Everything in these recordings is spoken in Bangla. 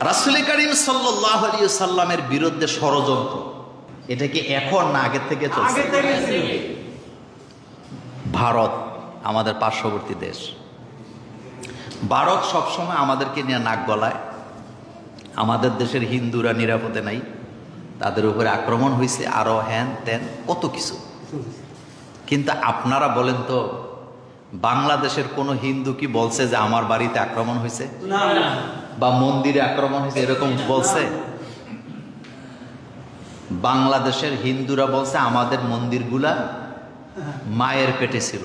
রাসূল করিম সাল্লাল্লাহু আলাইহি সাল্লামের বিরুদ্ধে ষড়যন্ত্র, এটা কি এখন না আগের থেকে চলছে? ভারত আমাদের পার্শ্ববর্তী দেশ, ভারত সবসময় আমাদেরকে নিয়ে নাক গলায়। আমাদের দেশের হিন্দুরা নিরাপদে নাই, তাদের উপরে আক্রমণ হয়েছে, আরো হ্যান ত্যান কত কিছু। কিন্তু আপনারা বলেন তো, বাংলাদেশের কোনো হিন্দু কি বলছে যে আমার বাড়িতে আক্রমণ হয়েছে বা মন্দিরে আক্রমণ হয়েছে, এরকম বলছে? বাংলাদেশের হিন্দুরা বলছে আমাদের মন্দিরগুলা মায়ের পেটে ছিল।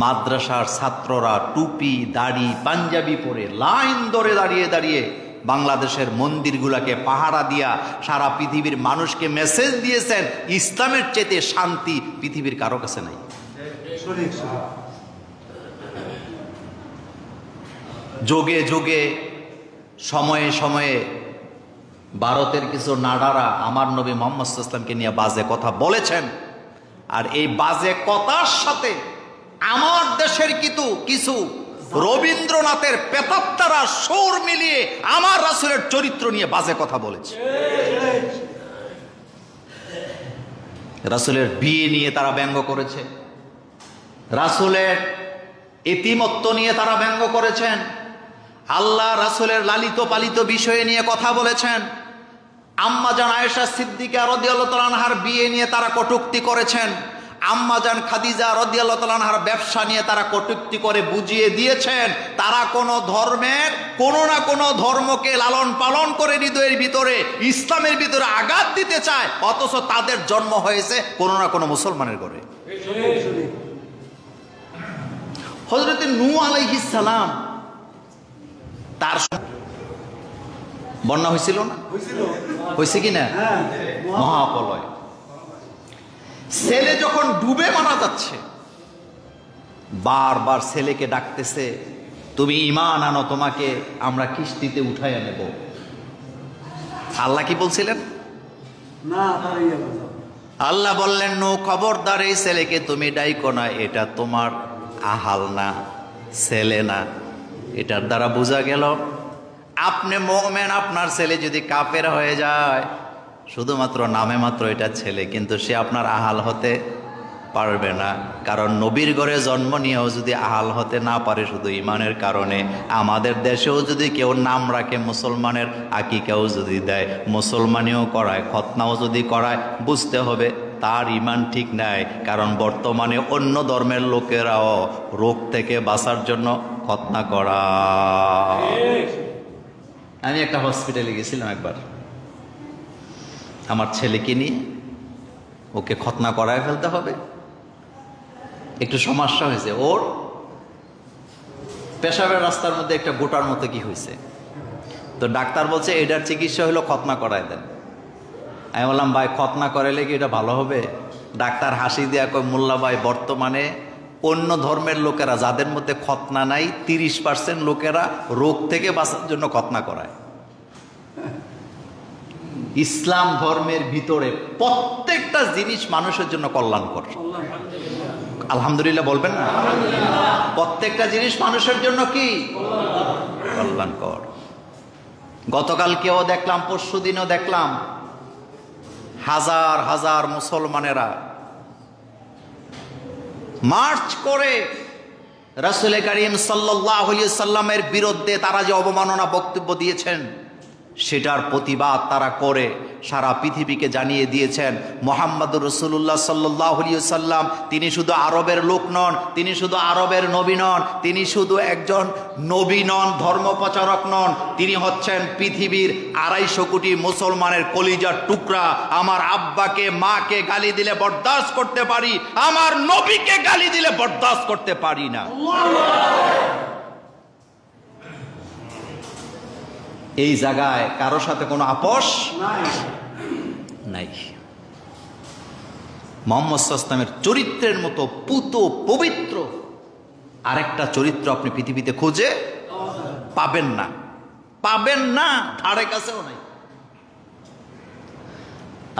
মাদ্রাসার ছাত্ররা টুপি দাড়ি পাঞ্জাবি পরে লাইন ধরে দাঁড়িয়ে দাঁড়িয়ে বাংলাদেশের মন্দিরগুলাকে পাহারা দিয়া সারা পৃথিবীর মানুষকে মেসেজ দিয়েছেন, ইসলামের চেয়ে শান্তি পৃথিবীর কারো কাছে নাই। যোগে যোগে সময়ে সময়ে ভারতের কিছু নাডারা আমার নবী মুহাম্মদ সাল্লাল্লাহু আলাইহি ওয়াসাল্লামকে নিয়ে বাজে কথা বলেছেন। আর এই বাজে কথার সাথে আমার দেশের কিছু রবীন্দ্রনাথের প্রেতাত্মারা সুর মিলিয়ে আমার রাসূলের চরিত্র নিয়ে বাজে কথা বলেছে। রাসূলের বিয়ে নিয়ে তারা ব্যঙ্গ করেছে, রাসূলের এতিমত্ব নিয়ে তারা ব্যঙ্গ করেছেন, আল্লাহ রাসূলের লালিত পালিত বিষয় নিয়ে কথা বলেছেন, আম্মাজান আয়েশা সিদ্দিকা রাদিয়াল্লাহু তাআলা আনহার বিয়ে নিয়ে তারা কটূক্তি করেছেন, আম্মাজান খাদিজা রাদিয়াল্লাহু তাআলা আনহার ব্যবসা নিয়ে তারা কটূক্তি করে বুঝিয়ে দিয়েছেন তারা কোন ধর্মের কোনো না কোনো ধর্মকে লালন পালন করে হৃদয়ের ভিতরে ইসলামের ভিতরে আঘাত দিতে চায়, অথচ তাদের জন্ম হয়েছে কোনো না কোনো মুসলমানের ঘরে। হযরত নূহ আলাইহিস সালাম, তার বন্যা হয়েছিল না? হয়েছে কি না? মহাপ্রলয়। ছেলে যখন ডুবে মারা যাচ্ছে, বারবার ছেলেকে ডাকতেছে, তুমি ঈমান আনো, তোমাকে আমরা কিস্তিতে উঠাইয়া নেব। আল্লাহ কি বলছিলেন? আল্লাহ বললেন, নো, খবরদার এই ছেলেকে তুমি ডাইকো না, এটা তোমার আহাল না, ছেলে না। এটার দ্বারা বোঝা গেল আপনি মুমিন, আপনার ছেলে যদি কাফের হয়ে যায় শুধুমাত্র নামে মাত্র এটা ছেলে, কিন্তু সে আপনার আহাল হতে পারবে না। কারণ নবীর ঘরে জন্ম নিয়েও যদি আহাল হতে না পারে শুধু ইমানের কারণে, আমাদের দেশেও যদি কেউ নাম রাখে মুসলমানের, আকিকাও যদি দেয়, মুসলমানিও করায়, খতনাও যদি করায়, বুঝতে হবে তার ইমান ঠিক নাই। কারণ বর্তমানে অন্য ধর্মের লোকেরাও রোগ থেকে বাঁচার জন্য খতনা করা। আমি একটা হসপিটালে গেছিলাম একবার আমার ছেলেকে নিয়ে, ওকে খতনা করায় ফেলতে হবে, একটু সমস্যা হয়েছে, ওর পেশাবের রাস্তার মধ্যে একটা গোটার মতো কি হয়েছে, তো ডাক্তার বলছে এটার চিকিৎসা হলো খতনা করায় দেন। আমি বললাম, ভাই খতনা করাইলে কি এটা ভালো হবে? ডাক্তার হাসি দেয়া কয়, মোল্লা ভাই, বর্তমানে অন্য ধর্মের লোকেরা যাদের মধ্যে খতনা নাই 30% লোকেরা রোগ থেকে বাঁচার জন্য খতনা করায়। ইসলাম ধর্মের ভিতরে প্রত্যেকটা জিনিস মানুষের জন্য কল্যাণকর। আলহামদুলিল্লাহ বলবেন না? প্রত্যেকটা জিনিস মানুষের জন্য কি কল্যাণকর। গতকালকেও দেখলাম, পরশু দিনও দেখলাম, হাজার হাজার মুসলমানেরা মার্চ করে রাসূল করিম সাল্লাল্লাহু আলাইহি সাল্লামের বিরুদ্ধে তারা যে অবমাননা বক্তব্য দিয়েছেন সেটার প্রতিবাদ তারা করে সারা পৃথিবীকে জানিয়ে দিয়েছেন মুহাম্মদুর রাসূলুল্লাহ সাল্লাল্লাহু আলাইহি সাল্লাম তিনি শুধু আরবের লোক নন, তিনি শুধু আরবের নবী নন, তিনি শুধু একজন নবী নন, ধর্মপ্রচারক নন, তিনি হচ্ছেন পৃথিবীর 250 কোটি মুসলমানের কলিজার টুকরা। আমার আব্বাকে মাকে গালি দিলে বরদাস্ত করতে পারি, আমার নবীকে গালি দিলে বরদাস্ত করতে পারি না। এই জায়গায় কারো সাথে কোনো আপোষ নাই। মুহাম্মদ সাল্লাল্লাহু আলাইহি ওয়াসাল্লামের চরিত্রের মতো পুত পবিত্র আরেকটা চরিত্র আপনি পৃথিবীতে খুঁজে পাবেন না, পাবেন না, ধারে কাছেও নাই।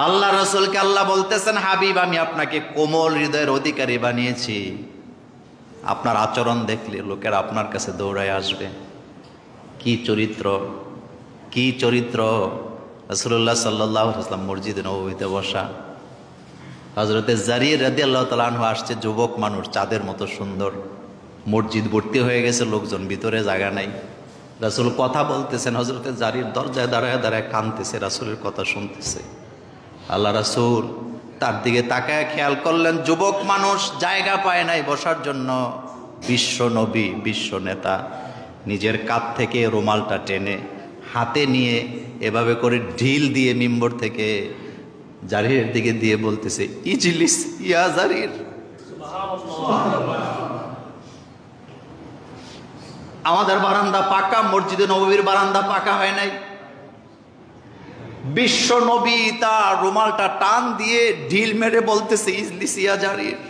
আল্লাহ রাসূলকে আল্লাহ বলতেছেন, হাবিব আমি আপনাকে কোমল হৃদয়ের অধিকারী বানিয়েছি, আপনার আচরণ দেখলে লোকেরা আপনার কাছে দৌড়ায় আসবে। কি চরিত্র! কি চরিত্র! রাসূলুল্লাহ সাল্লাল্লাহু আলাইহি ওয়াসাল্লাম মসজিদে নববীতে বসা, হযরতে জারির রাদিয়াল্লাহু তাআলা আনহু আসছে, যুবক মানুষ, চাঁদের মতো সুন্দর, মসজিদ ভর্তি হয়ে গেছে লোকজন, ভিতরে জায়গা নাই। রাসূল কথা বলতেছেন, হযরতে জারির দরজায় দাঁড়ায় দাঁড়ায় কাঁদতেছে, রাসূলের কথা শুনতেছে। আল্লাহ রাসূল তার দিকে তাকায় খেয়াল করলেন, যুবক মানুষ, জায়গা পায় নাই বসার জন্য। বিশ্ব নবী, বিশ্ব নেতা, নিজের কাঁধ থেকে রুমালটা টেনে হাতে নিয়ে এভাবে করে ঢিল দিয়ে মিম্বর থেকে জারিরের দিকে দিয়ে বলতেছে, ইজলিস ইয়া জারির। আমাদের বারান্দা পাকা, মসজিদে নববীর বারান্দা পাকা হয় নাই। বিশ্ব নবী তার রুমালটা টান দিয়ে ঢিল মেরে বলতেছে, ইজলিস ইয়া জারির,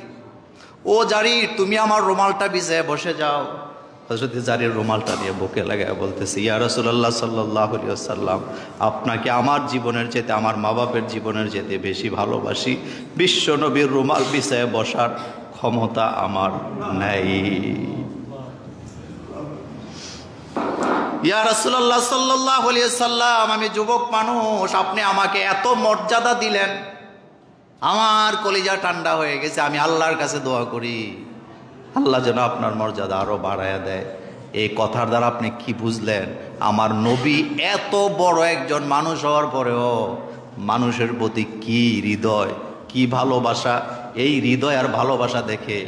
ও জারির, তুমি আমার রুমালটা ভিজায় বসে যাও। হযরত জারির রুমালটা নিয়ে বুকে লাগায় বলতেছে, ইয়া রাসূলুল্লাহ সাল্লাল্লাহু আলাইহি ওয়াসাল্লাম, আপনাকে আমার জীবনের চেয়ে, আমার মা বাপের জীবনের চেয়ে বেশি ভালোবাসি। বিশ্ব নবীর রুমাল বিছায় বসার ক্ষমতা আমার নাই। ইয়া রাসূলুল্লাহ সাল্লাল্লাহু আলাইহি ওয়াসাল্লাম, আমি যুবক মানুষ, আপনি আমাকে এত মর্যাদা দিলেন, আমার কলিজা ঠান্ডা হয়ে গেছে। আমি আল্লাহর কাছে দোয়া করি, আল্লাহ যেন আপনার মর্যাদা আরো বাড়ায়া দেয়। এই কথার দ্বারা আপনি কি বুঝলেন? আমার নবী এত বড় একজন মানুষ হওয়ার পরেও মানুষের প্রতি কি হৃদয়, কি ভালোবাসা। এই হৃদয় আর ভালোবাসা দেখে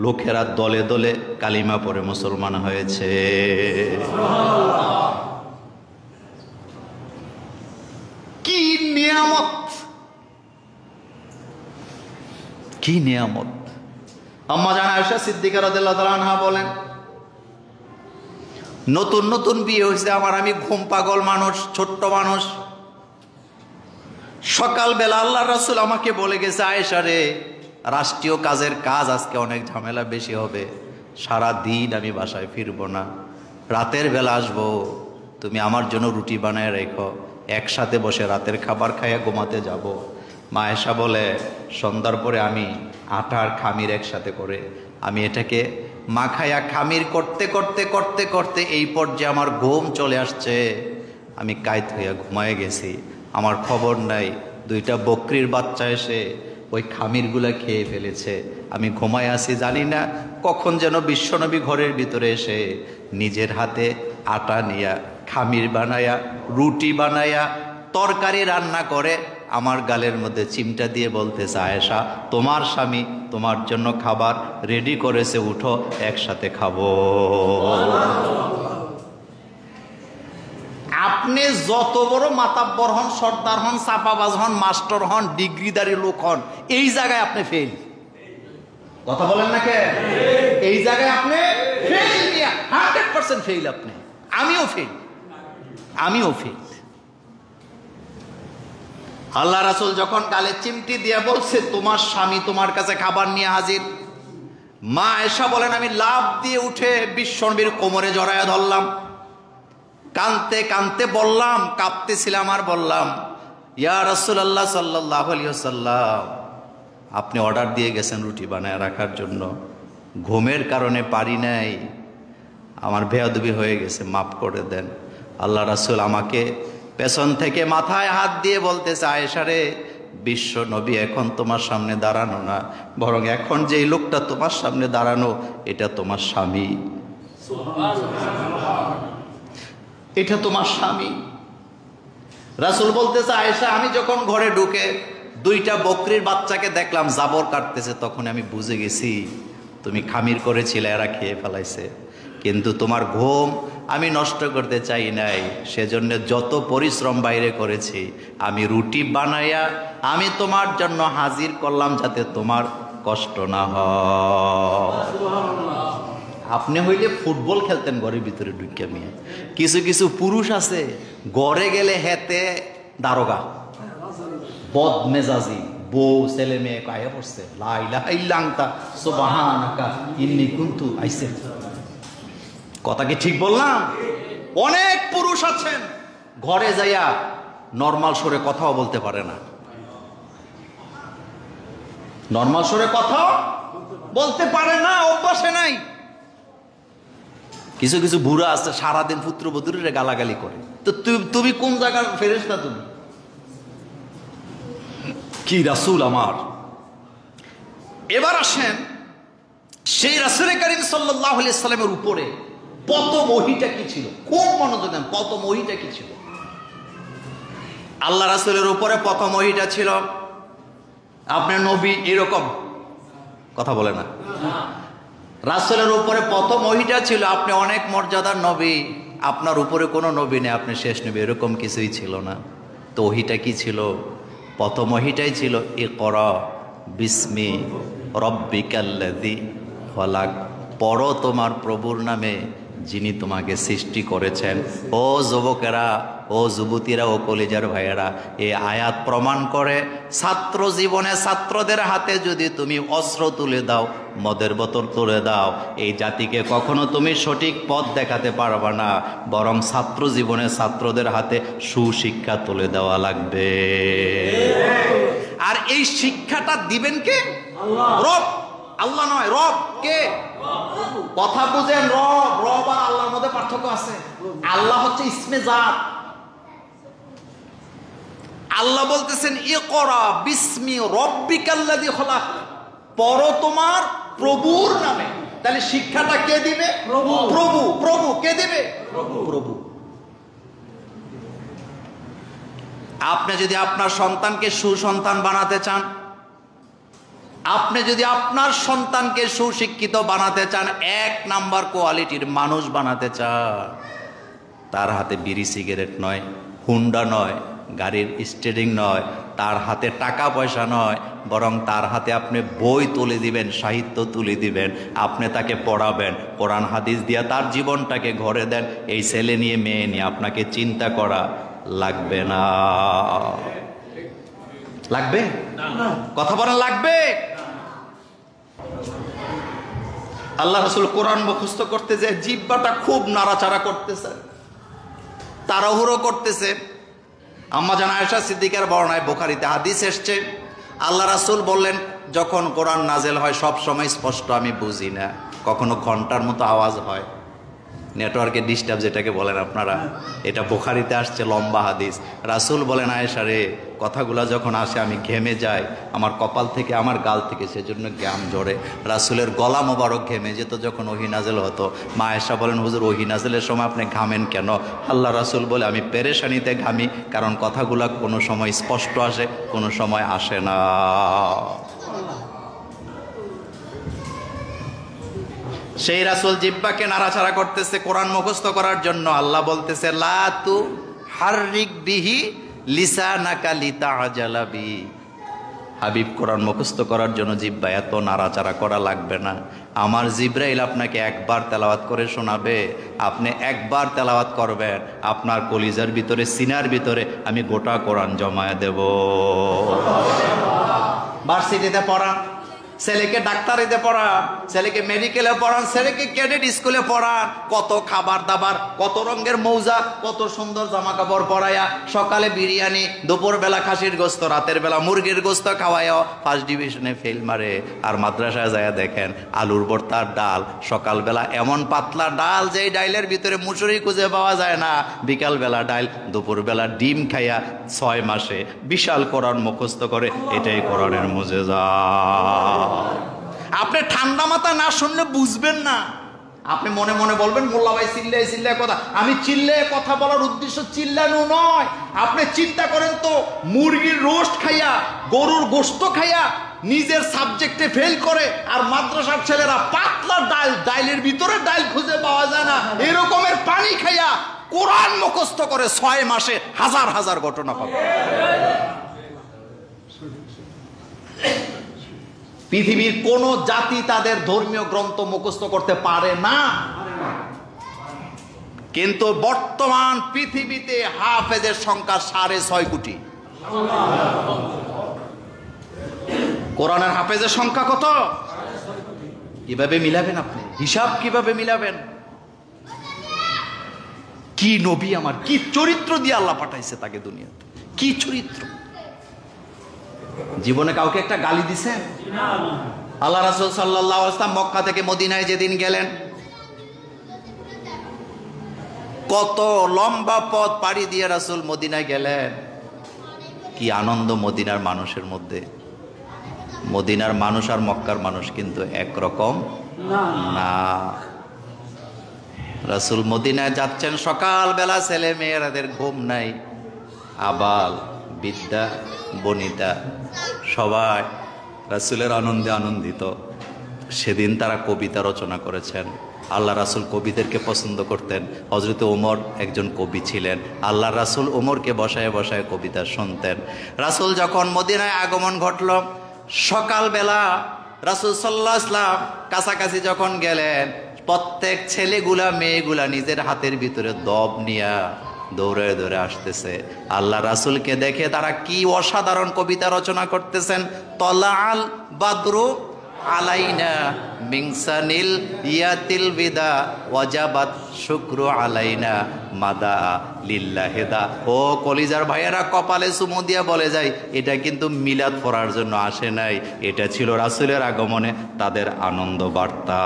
লোকেরা দলে দলে কালিমা পড়ে মুসলমান হয়েছে। কি নিয়ামত, কি নিয়ামত! আম্মা জান আয়েশা সিদ্দিকা রাদিয়াল্লাহু তাআলা আনহা বলেন, নতুন নতুন বিয়ে হয়েছে আমার, আমি ঘুম পাগল মানুষ, ছোট্ট মানুষ। সকালবেলা আল্লাহর রাসূল আমাকে বলে গেছে, আয়েশা রে, রাষ্ট্রীয় কাজের কাজ আজকে অনেক ঝামেলা বেশি হবে, সারা দিন আমি বাসায় ফিরবো না, রাতের বেলা আসবো, তুমি আমার জন্য রুটি বানায় রেখো, একসাথে বসে রাতের খাবার খাইয়া ঘুমাতে যাব। মা আয়েশা বলে, সন্ধ্যার পরে আমি আটার খামির একসাথে করে আমি এটাকে মাখাইয়া খামির করতে করতে করতে করতে এই পর্যায়ে আমার ঘুম চলে আসছে, আমি কায়ত হইয়া ঘুমায় গেছি। আমার খবর নাই, দুইটা বকরির বাচ্চা এসে ওই খামিরগুলা খেয়ে ফেলেছে। আমি ঘুমায় আসি, জানি না কখন যেন বিশ্বনবী ঘরের ভিতরে এসে নিজের হাতে আটা নিয়া খামির বানায়া, রুটি বানায়া, তরকারি রান্না করে আমার গালের মধ্যে চিমটা দিয়ে বলতেছে, আয়েশা, তোমার স্বামী তোমার জন্য খাবার রেডি করেছে, উঠো একসাথে খাবো। আপনি যত বড় মাতাব্বর হন, সর্দার হন, চাপাবাজ হন, মাস্টার হন, ডিগ্রিদারি লোক হন, এই জায়গায় আপনি ফেল। কথা বলেন না কে? এই জায়গায় আপনি ফেল, 100% ফেল আপনি। আমিও ফেল, আমিও ফেল। আল্লাহ রাসূল যখন গালে চিমটি দিয়ে বলছে, তোমার স্বামী তোমার কাছে খাবার নিয়ে হাজির, মা আয়েশা বলেন, আমি লাফ দিয়ে উঠে বিশ্বনবীর কোমরে জড়ায়া ধরলাম, কাঁদতে কাঁদতে বললাম, কাঁপতেছিলাম আর বললাম, ইয়া রাসূলুল্লাহ সাল্লাল্লাহু আলাইহি ওয়াসাল্লাম, আপনি অর্ডার দিয়ে গেছেন রুটি বানায় রাখার জন্য, ঘুমের কারণে পারি নাই, আমার বেয়াদবি হয়ে গেছে, মাফ করে দেন। আল্লাহ রাসূল আমাকে পেছন থেকে মাথায় হাত দিয়ে বলতেছে, আয়েশা রে, বিশ্ব নবী এখন তোমার সামনে দাঁড়ানো না, বরং এখন যেই লোকটা তোমার সামনে দাঁড়ানো এটা তোমার স্বামী, এটা তোমার স্বামী। রাসূল বলতেছে, আয়েশা, আমি যখন ঘরে ঢুকে দুইটা বকরির বাচ্চাকে দেখলাম জাবর কাটতেছে, তখন আমি বুঝে গেছি তুমি খামির করেছিলে, এরা খেয়ে ফেলাইছে, কিন্তু তোমার ঘুম আমি নষ্ট করতে চাই নাই, সেজন্য যত পরিশ্রম বাইরে করেছি আমি রুটি বানাইয়া আমি তোমার জন্য হাজির করলাম, যাতে তোমার কষ্ট না হয়। আপনি হইলে ফুটবল খেলতেন ঘরের ভিতরে ঢুকে। মিয়া কিছু কিছু পুরুষ আছে ঘরে গেলে হেতে দারোগা, বদমেজাজি, বউ ছেলে মেয়ে কায়ে পড়ছে, লা ইলাহা ইল্লা আনতা সুবহানাকা ইন্নী কুনতু আইসে। কথা কি ঠিক বললাম? অনেক পুরুষ আছেন ঘরে যাইয়া নরমাল সুরে কথাও বলতে পারে না, নরমাল সুরে কথা বলতে পারে না, অভ্যাসে নাই। কিছু কিছু বুড়া আছে সারাদিন পুত্রবধূরে গালাগালি করে, তো তুমি কোন জায়গার ফেরেশতা? তুমি কি রাসূল আমার। এবার আসেন সেই রাসূল করিম সাল্লাল্লাহু আলাইহি সাল্লামের উপরে প্রথম ওহীটা কি ছিল? খুব মনোযোগ দেন, প্রথম ওহীটা কি ছিল? আল্লাহ রাসূলের উপরে প্রথম ওহীটা ছিল আপনি নবী, এরকম কথা বলে না। রাসূলের উপরে প্রথম ওহীটা ছিল আপনি অনেক মর্যাদার নবী, আপনার উপরে কোনো নবী নেই, আপনি শেষ নবী, এরকম কিছুই ছিল না। তো ওহীটা কি ছিল? প্রথম ওহীটাই ছিল ইকরা বিস্মি রব্বিকাল্লাযী খলাক, পড়ো তোমার প্রভুর নামে যিনি তোমাকে সৃষ্টি করেছেন। ও যুবকেরা, ও যুবতীরা, ও কলিজার ভাইয়েরা, এই আয়াত প্রমাণ করে ছাত্র জীবনে ছাত্রদের হাতে যদি তুমি অস্ত্র তুলে দাও, মদের বোতল তুলে দাও, এই জাতিকে কখনো তুমি সঠিক পথ দেখাতে পারবা না, বরং ছাত্র জীবনে ছাত্রদের হাতে সুশিক্ষা তুলে দেওয়া লাগবে। আর এই শিক্ষাটা দিবেন কে? রব। আল্লাহ নয়, রব কে? কথা বুঝেন, রব। রব আর আল্লাহর মধ্যে পার্থক্য আছে। আল্লাহ হচ্ছে ইসমে জাত। আল্লাহ বলতেছেন ইকরা বিস্মি রব্বিকাল্লাযী খলাক, পড়ো তোমার প্রভুর নামে। তাহলে শিক্ষাটা কে দিবে? প্রভু। প্রভু। প্রভু কে দিবে? প্রভু। আপনি যদি আপনার সন্তানকে সুসন্তান বানাতে চান, আপনি যদি আপনার সন্তানকে সুশিক্ষিত বানাতে চান, এক নাম্বার কোয়ালিটির মানুষ বানাতে চান, তার হাতে বিড়ি সিগারেট নয়, হুন্ডা নয়, গাড়ির স্টিয়ারিং নয়, তার হাতে টাকা পয়সা নয়, বরং তার হাতে আপনি বই তুলে দিবেন, সাহিত্য তুলে দিবেন, আপনি তাকে পড়াবেন, কোরআন হাদিস দিয়া তার জীবনটাকে ঘরে দেন। এই ছেলে নিয়ে মেয়ে নিয়ে আপনাকে চিন্তা করা লাগবে না। লাগবে? কথা বলেন, লাগবে? আল্লাহ রাসূল কোরআন মুখস্থ করতে যে জিহ্বাটা খুব নাড়াচাড়া করতেছে, তাড়াহুড়ো করতেছে। আম্মা জান আয়েশা সিদ্দিকার বর্ণনায় বুখারীতে হাদিস এসছে, আল্লাহ রাসূল বললেন, যখন কোরআন নাজেল হয় সব সময় স্পষ্ট আমি বুঝি না, কখনো ঘন্টার মতো আওয়াজ হয়, নেটওয়ার্কে ডিস্টার্ব যেটাকে বলেন আপনারা, এটা বুখারীতে আসছে, লম্বা হাদিস। রাসূল বলেন, আয়েশা রে, কথাগুলো যখন আসে আমি ঘেমে যাই, আমার কপাল থেকে, আমার গাল থেকে, সেজন্য ঘাম ঝরে। রাসূলের গলা মোবারক ঘেমে যেত যখন ওহী নাজেল হতো। মা আয়েশা বলেন, হুজুর ওহী নাজেলের সময় আপনি ঘামেন কেন? আল্লাহ রাসূল বলে, আমি পেরেশানিতে ঘামি, কারণ কথাগুলো কোনো সময় স্পষ্ট আসে, কোনো সময় আসে না। সেই রাসূল জিহ্বাকে নাড়াচাড়া করতেছে কোরআন মুখস্থ করার জন্য। আল্লাহ বলতেছে, লা তু হাররিক বিহি লিসানাকা লিতাআজালা বি, হাবিব কোরআন মুখস্থ করার জন্য জিহ্বা এত নাড়াচাড়া করা লাগবে না। আমার জিবরাইল আপনাকে একবার তেলাওয়াত করে শোনাবে, আপনি একবার তেলাওয়াত করবেন, আপনার কলিজার ভিতরে, সিনার ভিতরে আমি গোটা কোরআন জমায়ে দেব। ভার্সিটিতে পড়ান, ছেলেকে ডাক্তারিতে পড়ান, ছেলেকে মেডিকেলে পড়ান, ছেলেকে ক্যাডেট স্কুলে পড়ান, কত খাবার দাবার, কত রঙের মৌজা, কত সুন্দর জামা কাপড় পরাইয়া, সকালে বিরিয়ানি, দুপুরবেলা খাসির গোস্ত, রাতের বেলা মুরগির গোস্ত খাওয়াইয়া ফার্স্ট ডিভিশনে ফেল মারে। আর মাদ্রাসায় যায় দেখেন আলুর ভর্তার ডাল, সকালবেলা এমন পাতলা ডাল যেই ডাইলের ভিতরে মুসুরি খুঁজে পাওয়া যায় না, বিকালবেলা ডাল, দুপুরবেলা ডিম খাইয়া 6 মাসে বিশাল কোরআন মুখস্থ করে। এটাই কোরআনের মুজিজা। আপনি ঠান্ডা মাথা না শুনলে বুঝবেন না। আপনি মনে মনে বলবেন, মোল্লা ভাই চিল্লায় চিল্লায় কথা। আমি চিল্লায় কথা বলার উদ্দেশ্য চিল্লানো নয়। আপনি চিন্তা করেন তো, মুরগির রোস্ট খাইয়া, গরুর গোশত খাইয়া নিজের সাবজেক্টে ফেল করে, আর মাদ্রাসার ছেলেরা পাতলা ডাল, ডাইলের ভিতরে ডাল খুঁজে পাওয়া যায় না, এরকমের পানি খাইয়া কোরআন মুখস্থ করে 6 মাসে হাজার হাজার ঘটনা পাবে। পৃথিবীর কোন জাতি তাদের ধর্মীয় গ্রন্থ মুখস্থ করতে পারে না, কিন্তু বর্তমান পৃথিবীতে হাফেজের সংখ্যা 6.5 কোটি। কোরআনের হাফেজের সংখ্যা কত? কিভাবে মিলাবেন আপনি? হিসাব কিভাবে মিলাবেন? কি নবী আমার, কি চরিত্র দিয়ে আল্লাহ পাঠাইছে তাকে দুনিয়াতে, কি চরিত্র! জীবনে কাউকে একটা গালি দিছেন? আল্লাহ রাসূল সাল্লাল্লাহু আলাইহি ওয়াসাল্লাম মক্কা থেকে মদিনায় যেদিন গেলেন, কত লম্বা পথ পাড়ি দিয়ে রাসূল মদিনায় গেলেন। কি আনন্দ মদিনার মানুষের মধ্যে। মদিনার মানুষ আর মক্কার মানুষ কিন্তু একরকম না। রাসূল মদিনায় যাচ্ছেন, সকালবেলা ছেলে মেয়েরাদের ঘুম নাই, আবাল বিদ্যা বনিতা সবাই রাসূলের আনন্দে আনন্দিত। সেদিন তারা কবিতা রচনা করেছেন। আল্লাহ রাসূল কবিদেরকে পছন্দ করতেন। হযরত ওমর একজন কবি ছিলেন। আল্লাহ রাসূল ওমরকে বসায় বসায় কবিতা শুনতেন। রাসূল যখন মদিনায় আগমন ঘটল, সকালবেলা রাসূল সাল্লাল্লাহু আলাইহি ওয়াসাল্লাম কাছাকাছি যখন গেলেন, প্রত্যেক ছেলেগুলা মেয়েগুলা নিজের হাতের ভিতরে দব নিয়া দৌড়ে দৌড়ে আসতেছে। আল্লাহ রাসূলকে দেখে তারা কি অসাধারণ কবিতা রচনা করতেছেন। তলাআল বাদরু আলাইনা মিংসানিল ইয়াতিল বিদা ওয়াজাবাত শুকরু আলাইনা মাদা লিল্লাহিদা। ও কলিজার ভাইয়েরা, কপালে চুমু দিয়া বলে যায়, এটা কিন্তু মিলাদ পড়ার জন্য আসে নাই, এটা ছিল রাসূলের আগমনে তাদের আনন্দ বার্তা।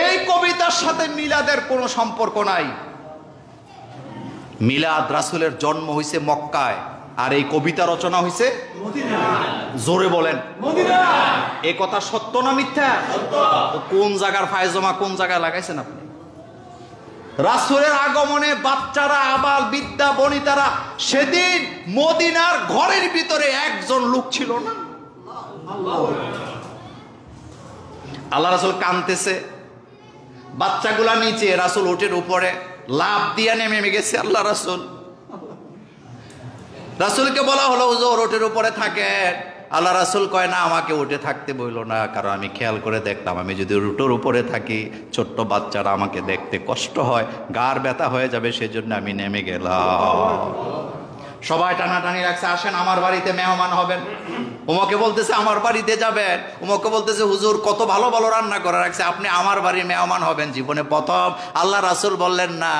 এই কবিতার সাথে মিলাদের কোনো সম্পর্ক নাই। মিলাদ, রাসূলের জন্ম হইছে মক্কায়, আর এই কবিতা রচনা হইছে মদিনায়। জোরে বলেন মদিনায়। এই কথা সত্য না মিথ্যা? সত্য। কোন জায়গার ফায়জমা কোন জায়গায় লাগাইছেন আপনি? রাসূলের আগমনে বাচ্চারা, আবাল বিদ্যা বনিতারা, সেদিন মদিনার ঘরের ভিতরে একজন লোক ছিল না। আল্লাহ রাসূল কাঁদতেছে, বাচ্চাগুলা নিচে, রাসূল ওটের উপরে লাফ দিয়া নেমে গেছে। আল্লাহ রাসূলকে বলা হলো, হুজুর ওটের উপরে থাকেন। আল্লাহ রাসূল কয়, না, আমাকে উঠে থাকতে বইল না, কারণ আমি খেয়াল করে দেখলাম আমি যদি উটের উপরে থাকি ছোট্ট বাচ্চারা আমাকে দেখতে কষ্ট হয়, গার ব্যথা হয়ে যাবে, সেজন্য আমি নেমে গেলাম। সবাই টানাটানি রাখছে, আসেন আমার বাড়িতে মেহমান হবেন। ওমকে বলতেছে আমার বাড়িতে যাবেন, ওমকে বলতেছে হুজুর কত ভালো ভালো রান্না করে রাখছে, আপনি আমার বাড়ির মেহমান হবেন জীবনে প্রথম। আল্লাহ রাসূল বললেন, না,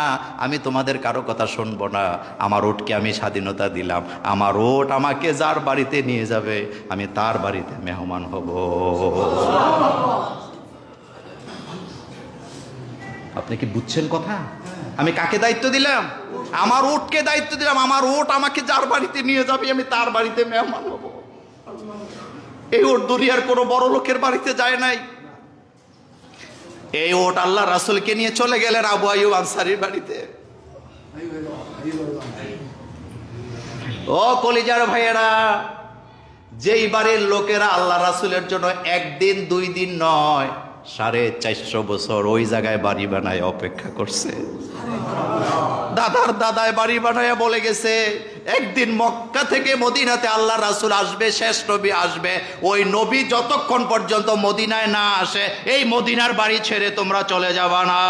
আমি তোমাদের কারো কথা শুনবো না, আমার উটকে আমি স্বাধীনতা দিলাম, আমার উট আমাকে যার বাড়িতে নিয়ে যাবে আমি তার বাড়িতে মেহমান হব। আপনি কি বুঝছেন কথা? আমি কাকে দায়িত্ব দিলাম? আমার উটকে দায়িত্ব দিলাম, আমার উট আমাকে যার বাড়িতে নিয়ে যাবে আমি তার বাড়িতে মেহমান হব। এই উট দুনিয়ার কোনো বড় লোকের বাড়িতে যায় নাই। এই উট আল্লাহ রাসূলকে নিয়ে চলে গেলেন আবু আইয়ুব আনসারীর বাড়িতে। ও কলিজার ভাইয়েরা, যেই বাড়ির লোকেরা আল্লাহ রাসূলের জন্য একদিন দুই দিন নয় 450 বছর ওই জায়গায় বাড়ি বানায় অপেক্ষা করছে। দাদার দাদায় বাড়ি বানায় বলে গেছে, একদিন মক্কা থেকে মদিনাতে আল্লাহ রাসূল আসবে, শেষ নবী আসবে, ওই নবী যতক্ষণ পর্যন্ত মদিনায় না আসে এই মদিনার বাড়ি ছেড়ে তোমরা চলে যাবা না।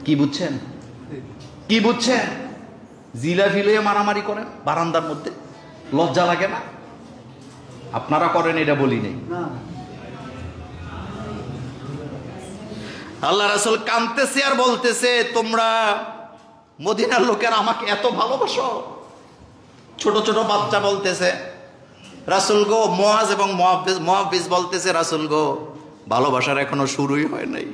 কি বুঝছেন? কি বুঝছেন? জিলাপি লইয়ে মারামারি করেন বারান্দার মধ্যে, লজ্জা লাগে না? আপনারা করেন, এটা বলি নেই। আল্লাহ রাসূল কাঁদতেছে আর বলতেছে, তোমরা মদিনার লোকেরা আমাকে এত ভালোবাসো? ছোট ছোট বাচ্চা বলতেছে, রাসূল গো, মুআজ এবং মুআবিজ বলতেছে, রাসূল গো, ভালোবাসার এখনো শুরুই হয় নাই,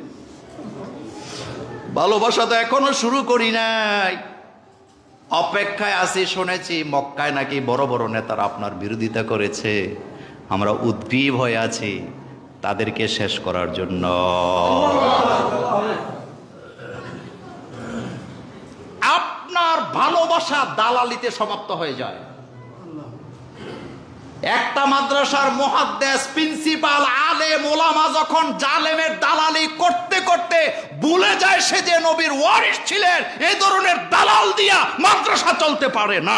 ভালোবাসা তো এখনো শুরু করি নাই, অপেক্ষায় আছি। শুনেছি মক্কায় নাকি বড় বড় নেতারা আপনার বিরোধিতা করেছে, আমরা উদ্গ্রীব হয়ে আছি তাদেরকে শেষ করার জন্য। আপনার ভালোবাসা দালালিতে সমাপ্ত হয়ে যায়। একটা মাদ্রাসার মুহাদ্দিস, প্রিন্সিপাল, আলেম, ওলামা যখন জালেমের দালালি করতে করতে ভুলে যায় সে যে নবীর ওয়ারিস ছিলেন, এই ধরনের দালাল দিয়া মাদ্রাসা চলতে পারে না।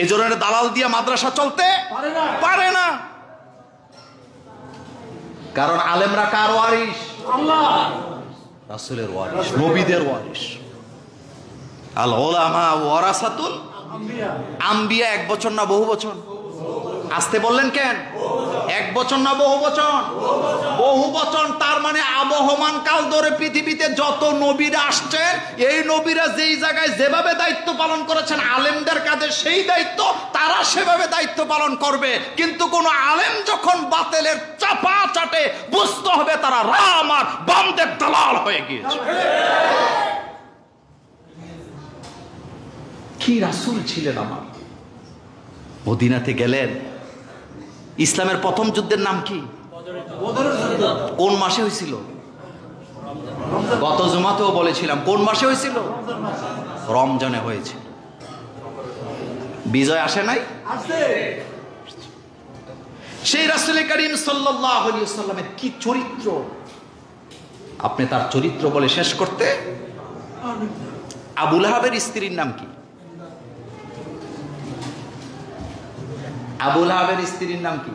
এই ধরনের দালাল দিয়া মাদ্রাসা চলতে পারে না। কারণ আলেমরা কার ওয়ারিস? আল্লাহ রাসূলের ওয়ারিস, নবীদের ওয়ারিস। আল উলামা ওয়ারাসাতুল আম্বিয়া। এক বছর না বহু বছর? আসতে বললেন কেন? এক বছর না বহু বছর? বহু বচন, তার মানে আবহমান কাল ধরে পৃথিবীতে যত নবীরা আসছেন, এই নবীরা যেই জায়গায় যেভাবে দায়িত্ব পালন করেছেন আলেমদের কাছে, সেই দায়িত্ব তারা সেভাবে দায়িত্ব পালন করবে। কিন্তু কোন আলেম যখন বাতিলের চাপা চাটে, বুঝতে হবে তারা রাম আর বামদের দালাল হয়ে গিয়েছে। কি রাসূল ছিলেন আমার। মদিনাতে গেলেন, ইসলামের প্রথম যুদ্ধের নাম কি? কোন মাসে হয়েছিল? গত জুমাতেও বলেছিলাম, কোন মাসে হয়েছিল? রমজানে হয়েছে। বিজয় আসে নাই? সেই রাসূল করিম সাল্লাল্লাহু আলাইহি ওয়াসাল্লামের কি চরিত্র, আপনি তার চরিত্র বলে শেষ করতে। আবু লাহাবের স্ত্রীর নাম কি? আবু লাহাবের স্ত্রীর নাম কি?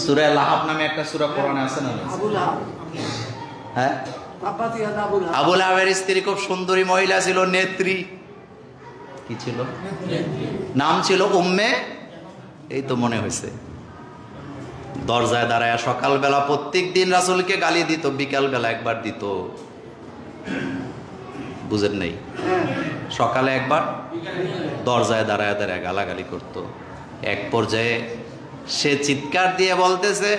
সূরা লাহাব নামে একটা সূরা কোরআনে আছে না? হ্যাঁ, আবু লাহাবের স্ত্রী খুব সুন্দরী মহিলা ছিল, নেত্রী। কি ছিল? নাম ছিল উম্মে, এই তো মনে হয়েছে। দরজায় দাঁড়ায় সকালবেলা প্রত্যেক দিন রাসূলকে গালি দিত, বিকাল বেলা একবার দিত। বুঝেন নাই? সকালে একবার, দরজায় দাঁড়ায় দাঁড়ায় গালাগালি করত। এক পর্যায়ে সে চিৎকার দিয়ে বলতেছে,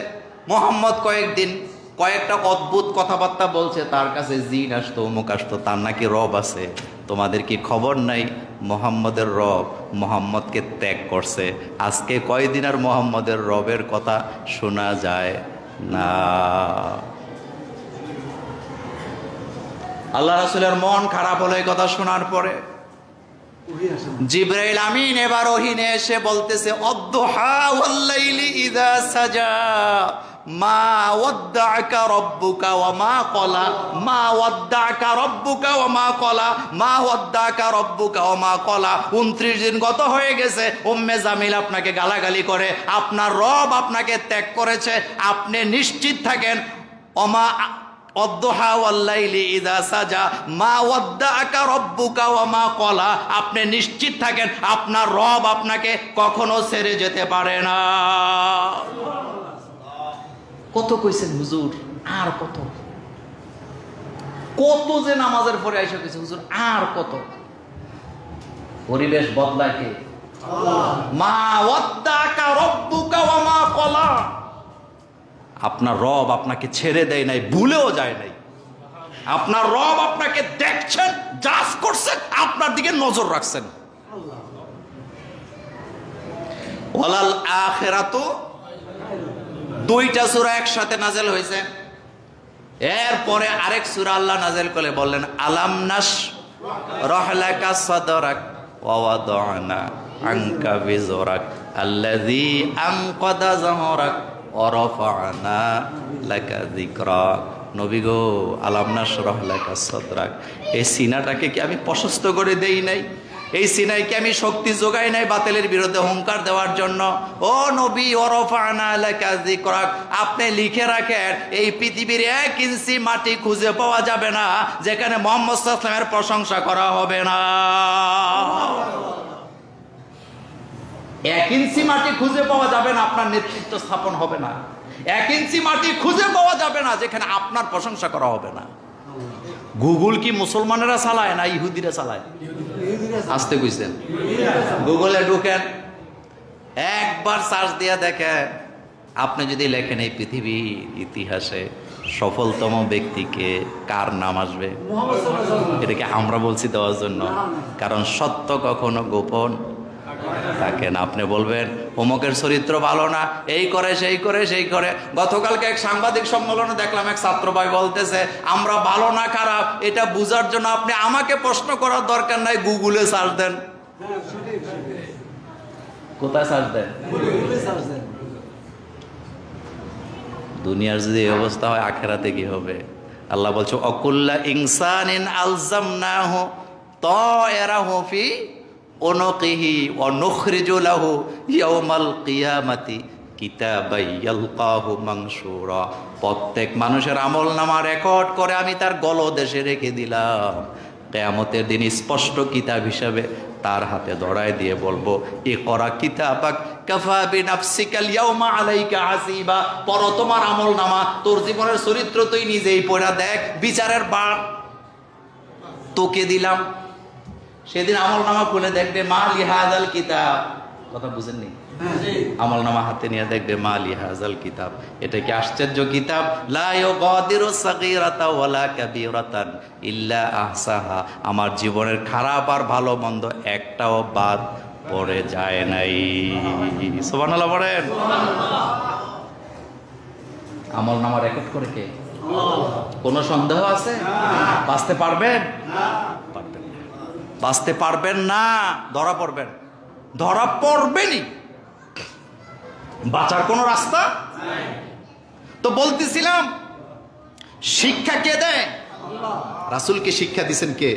মোহাম্মদ কয়েকটা অদ্ভুত কথাবার্তা বলছে, তার কাছে জিন আসতো, অমুক আসতো, তার নাকি রব আছে। তোমাদের কি খবর নাই? মোহাম্মদের রব মোহাম্মদকে ত্যাগ করছে। আজকে কয়দিন আর মোহাম্মদের রবের কথা শোনা যায় না। আল্লাহ রাসূলের মন খারাপ হলো এই কথা শোনার পরে। জিবরাইল আমিন এবার ওহী নিয়ে এসে বলতেছে, অদ্দুহা ওয়াল লাইলি ইযা সাজা মা ওয়াদ্দাআকা রাব্বুকা ওয়া মা ক্বালা, মা ওয়াদ্দাআকা রাব্বুকা ওয়া মা ক্বালা, মা ওয়াদ্দাআকা রাব্বুকা ওয়া মা ক্বালা। 29 দিন গত হয়ে গেছে, উম্মে জামিল আপনাকে গালাগালি করে, আপনার রব আপনাকে ত্যাগ করেছে। আপনি নিশ্চিত থাকেন, ওমা অদ্দুহা ওয়াল লাইলি ইযা সাজা মা ওয়াদ্দাআকা রাব্বুকা ওয়া মা ক্বালা। আপনি নিশ্চিত থাকেন আপনার রব আপনাকে কখনো ছেড়ে যেতে পারে না। কত কইছেন হুজুর, আর কত কত যে নামাজের পরে আইসা কইছে হুজুর, আর কত। পরিবেশ বদলায় কে? মা ওয়াদ্দাআকা রাব্বুকা ওয়া মা ক্বালা। আপনার রব আপনাকে ছেড়ে দেয় নাই, ভুলেও যায় নাই। আপনার রব আপনাকে দেখছেন, জাজ করছেন, আপনার দিকে নজর রাখছেন। ওয়ালাল আখিরাতু, দুইটা সূরা একসাথে নাযিল হয়েছে। এরপরে আরেক সূরা আল্লাহ নাযিল করে বললেন, আলাম নাশরাহ লাকা সাদরাক ওয়া ওয়াদানা আনকা বিজরাক আল্লাযী আনকাদা যাহরাক ওয়া রাফা'না লাকা যিকরাক। নবী গো, আলাম নাশরাহ লাকা সাদরাক, এই সিনাটাকে কি আমি প্রশস্ত করে দেই নাই? এই সিনাইকে আমি শক্তি যোগাই নাই বাতিলের বিরুদ্ধে হুঙ্কার দেওয়ার জন্য? ও নবী, ওয়া রাফা'না লাকা যিকরাক, আপনি লিখে রাখেন, এই পৃথিবীর 1 ইঞ্চি মাটি খুঁজে পাওয়া যাবে না যেখানে মুহাম্মদ সাল্লাল্লাহু আলাইহি ওয়াসাল্লামের প্রশংসা করা হবে না। 1 ইঞ্চি মাটি খুঁজে পাওয়া যাবে না, আপনার নেতৃত্ব স্থাপন হবে না। 1 ইঞ্চি মাটি খুঁজে পাওয়া যাবে না যেখানে আপনার প্রশংসা করা হবে না। গুগল কি মুসলমানেরা চালায় না ইহুদিরা চালায়? আসতে কইছেন। গুগলে ঢুকেন, একবার সার্চ দিয়া দেখেন, আপনি যদি লেখেন এই পৃথিবীর ইতিহাসে সফলতম ব্যক্তিকে, কার নাম আসবে? এটাকে আমরা বলছি দেওয়ার জন্য, কারণ সত্য কখনো গোপন থাকে না। আপনি বলবেন অমুকের চরিত্র ভালো না, এই করে সেই করে সেই করে। গতকালকে এক সাংবাদিক সম্মেলনে দেখলাম এক ছাত্র ভাই বলতেছে, আমরা ভালো না খারাপ এটা বুঝার জন্য আপনি আমাকে প্রশ্ন করার দরকার নাই, গুগলে সার্চ দেন। কোথায় সার্চ দেন? দুনিয়ার যদি এই অবস্থা হয়, আখিরাতে কি হবে? আল্লাহ বলছে, অকুল্লা ইনসানিন আলজামনাহু তায়রাহু ফি উনুকিহি ওয়া নুখরিজু লাহু ইয়াওমাল কিয়ামাতি কিতাবান ইয়ালকাহু মানশুরা। প্রত্যেক মানুষের আমলনামা রেকর্ড করে আমি তার গলদেশে রেখে দিলাম। কিয়ামতের দিন স্পষ্ট কিতাব হিসাবে তার হাতে ধরায় দিয়ে বলবো, ইকরা কিতাবাক কাফা বিনাফসিকাল ইয়াউমা আলাইকা হাসিবা। পড়ো তোমার আমলনামা, তোর জীবনের চরিত্র তুই নিজেই পড়া দেখ, বিচারের বার তোকে দিলাম। সেদিন আমলনামা খুলে দেখবে মা লিহাজাল কিতাব, কথা বুঝেননি? আমলনামা হাতে নিয়ে দেখবে মা লিহাজাল কিতাব, এটা কি আশ্চর্য কিতাব, লা ইউগাদিরু সাগীরাতা ওয়ালা কাবীরাতান ইল্লা আহসাহা। আমার জীবনের খারাপ আর ভালো মন্দ একটাও বাদ পড়ে যায় নাই। সুবহানাল্লাহ বলেন। আমলনামা রেকর্ড করে কে? কোনো সন্দেহ আছে? বাঁচতে পারবেন? পারবেন না, বাঁচতে পারবেন না, ধরা পড়বেন, ধরা পড়বেনই, বাঁচার কোনো রাস্তা। তো বলতেছিলাম শিক্ষা কে দেয়? রাসূলকে শিক্ষা দিয়েছেন কে?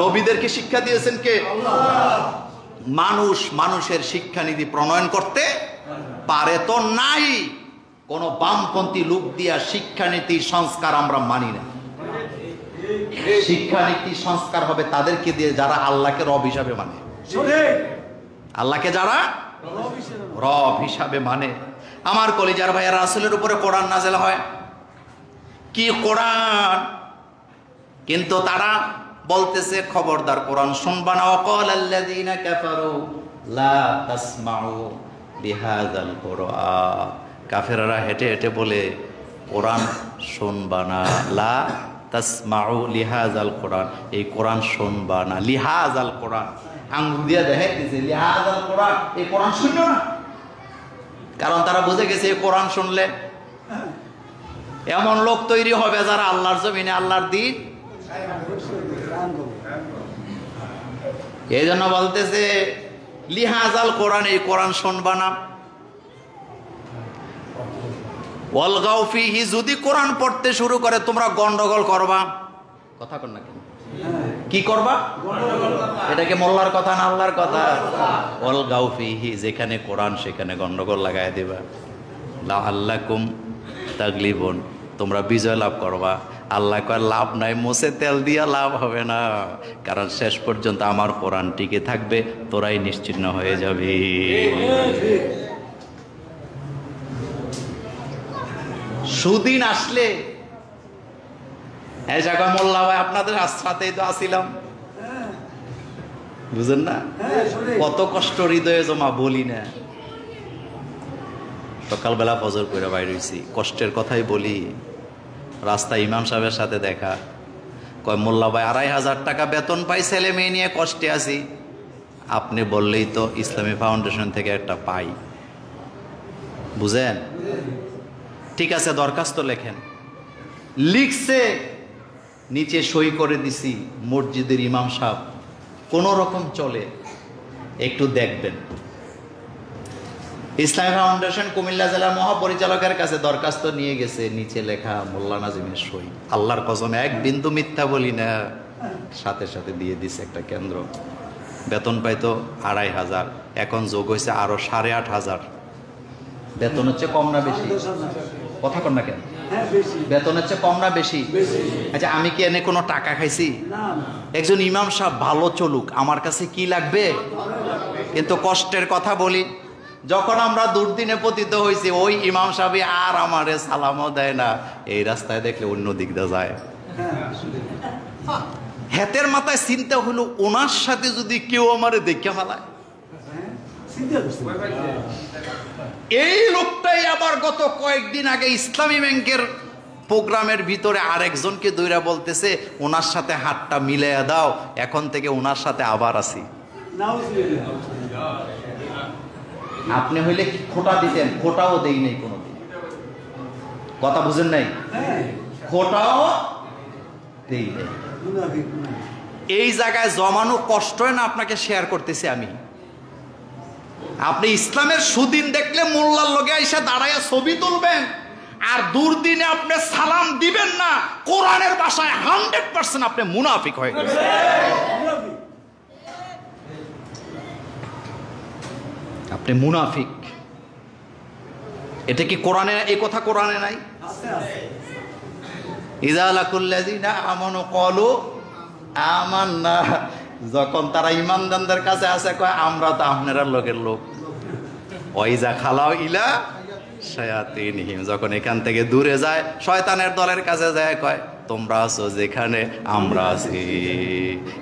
নবীদেরকে শিক্ষা দিয়েছেন কে? মানুষ মানুষের শিক্ষানীতি প্রণয়ন করতে পারে তো নাই। কোন বামপন্থী লোক দিয়া শিক্ষানীতি সংস্কার আমরা মানি না। শিক্ষানীতি সংস্কার হবে তাদেরকে দিয়ে যারা আল্লাহকে রব হিসাবে মানে, আল্লাহকে যারা রব হিসাবে মানে। আমার কলিজার ভাইয়া, রাসূলের উপরে কোরআন নাযিল হয়, কি কোরআন, কিন্তু তারা বলতেছে খবরদার কোরআন শুনবা না। ওয়াকালাল্লাযীনা কাফারু লা তাসমাউ লিহাযাল কুরআন। কাফেররা হেঁটে হেঁটে বলে কোরআন শুনবা না, লা তাসমাউ লিহাযাল কুরআন, এই কোরআন শুনবা না। লিহাযাল কুরআন আঙ্গুল দিয়ে দেখাইতেছে লিহাযাল কুরআন, এই কোরআন শুনলো না। কারণ তারা বুঝে গেছে এই কোরআন শুনলে এমন লোক তৈরি হবে যারা আল্লাহর জমিনে আল্লাহর দ্বীন। এই জন্য বলতেছে লিহাযাল কোরআন, এই কোরআন শুনবা না। ওয়ালগাউ ফিহি, যদি কোরআন পড়তে শুরু করে তোমরা গন্ডগোল করবা। কথা কর না কেন? কি করবা? এটাকে মোল্লার কথা না আল্লাহর কথা? ওয়ালগাউ ফিহি, যেখানে কোরআন সেখানে গন্ডগোল লাগাই দিবা। লাআল্লাকুম তাগলিবুন, তোমরা বিজয় লাভ করবা। আল্লাহ কয় লাভ নাই, মোছে তেল দিয়া লাভ হবে না, কারণ শেষ পর্যন্ত আমার কোরআন টিকে থাকবে, তোরাই নিশ্চিহ্ন হয়ে যাবি। সুদিন আসলে এই জায়গা মোল্লা ভাই আপনাদের সাথেই তো আসিলাম, বুঝেন না কত কষ্ট হৃদয়ে জমা, বলি না। সকালবেলা ফজর করে বাইরে হইছি, কষ্টের কথাই বলি। রাস্তায় ইমাম সাহেবের সাথে দেখা, কয় মোল্লা ভাই ২৫০০ টাকা বেতন পাই, ছেলে মেয়ে নিয়ে কষ্টে আছি। আপনি বললেই তো ইসলামী ফাউন্ডেশন থেকে একটা পাই, বুঝেন? ঠিক আছে, দরখাস্ত লেখেন। লিখছে, নিচে সই করে দিছি। মসজিদের ইমাম সাহেব কোন রকম চলে, একটু দেখবেন। ইসলামী ফাউন্ডেশন কুমিল্লা জেলার মহাপরিচালকের কাছে দরখাস্ত নিয়ে গেছে, নিচে লেখা মোল্লা নাজিমের সই। আল্লাহর কসম এক বিন্দু মিথ্যা বলি না, সাথে সাথে দিয়ে দিছে একটা কেন্দ্র। বেতন পাইতো ২৫০০, এখন যোগ হয়েছে আরো ৮৫০০। বেতন হচ্ছে কম না বেশি? কথা কর না কেন? বেতন হচ্ছে কম না বেশি? আচ্ছা, আমি কি এনে কোনো টাকা খাইছি? একজন ইমাম সাহেব ভালো চলুক, আমার কাছে কি লাগবে? কিন্তু কষ্টের কথা বলি, যখন আমরা দুর্দিনে পতিত হয়েছি, ওই ইমাম সাহেব আর আমারে সালামও দেয় না। এই রাস্তায় দেখলে অন্য দিক দিয়ে যায়। হাতের মাথায় চিন্তা হলো, ওনার সাথে যদি কেউ আমারে দেখে ফেলায়। এই লোকটাই আবার গত কয়েকদিন আগে ইসলামী ব্যাংকের প্রোগ্রামের ভিতরে আরেকজনকে দইরা বলতেছে ওনার সাথে হাতটা মিলাইয়া দাও, এখন থেকে ওনার সাথে আবার আসি। আপনি হইলে খোটা দিতেন, খোটাও দেই নাই কোনোদিন। কথা বুঝেন নাই? খোটাও দেই নাই। এই জায়গায় জমানো কষ্ট হয় না, আপনাকে শেয়ার করতেছি আমি। আপনি ইসলামের সুদিন দেখলে মোল্লার লগে এসে দাঁড়াইয়া ছবি তুলবেন, আর দুর্দিনে আপনি সালাম দিবেন না। কোরআনের ভাষায় 100% আপনি মুনাফিক হয়ে গেছেন। আপনি মুনাফিক। এটা কি কোরআনে? এই কথা কোরআনে নাই? ইযা লাকুল্লাযিনা আমানু ক্বালু আমার না, যখন তারা ইমানদারদের কাছে আসে কয় আমরা তো আপনারা লোকের লোক। ওয়াইজা খালাও ইলা শায়াতিনহিম, যখন এখান থেকে দূরে যায় শয়তানের দলের কাছে যায় কয় তোমরা আছো যেখানে আমরা আছি।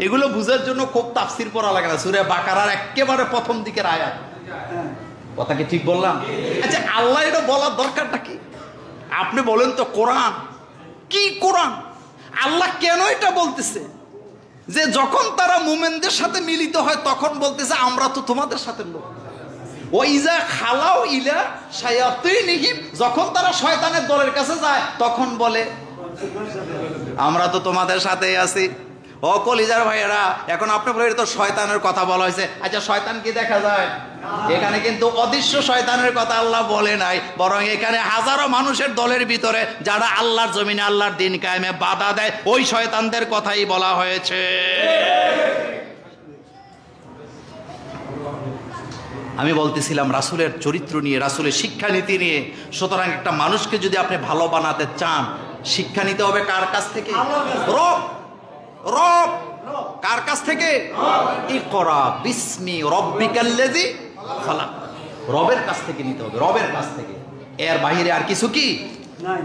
এগুলো বুঝার জন্য খুব তাফসির পড়া লাগে না, সূরা বাকারার একেবারে প্রথম দিকের আয়াত। কথা কি ঠিক বললাম? আচ্ছা, আল্লাহ এটা বলার দরকারটা কি? আপনি বলেন তো, কোরআন কি? কোরআন আল্লাহ কেন এটা বলতেছে যে যখন তারা মুমিনদের সাথে মিলিত হয় তখন বলতেছে আমরা তো তোমাদের সাথে লোক। ওয়াইজা খালাও ইলা শায়াতিনহিম, যখন তারা শয়তানের দলের কাছে যায় তখন বলে আমরা তো তোমাদের সাথেই আছি। ও কলিজার ভাইয়েরা, এখন আপনি বলে তো শয়তানের কথা বলা হয়েছে। আচ্ছা, শয়তান কি দেখা যায়? এখানে কিন্তু অদৃশ্য শয়তানের কথা আল্লাহ বলে নাই, বরং এখানে হাজারো মানুষের দলের ভিতরে যারা আল্লাহর জমিনে আল্লাহর দিন কায়েমে বাধা দেয় ওই শয়তানদের কথাই বলা হয়েছে। আমি বলতেছিলাম রাসূলের চরিত্র নিয়ে, রাসূলের শিক্ষানীতি নিয়ে। সুতরাং একটা মানুষকে যদি আপনি ভালো বানাতে চান, শিক্ষা নিতে হবে কার কাছ থেকে? রব। রব কার কাছ থেকে? ইকরা বিসমি রব্বিকাল্লাযী খালাক। রবের কাছ থেকে নিতে হবে, রবের কাছ থেকে। এর বাইরে আর কিছু কি নাই।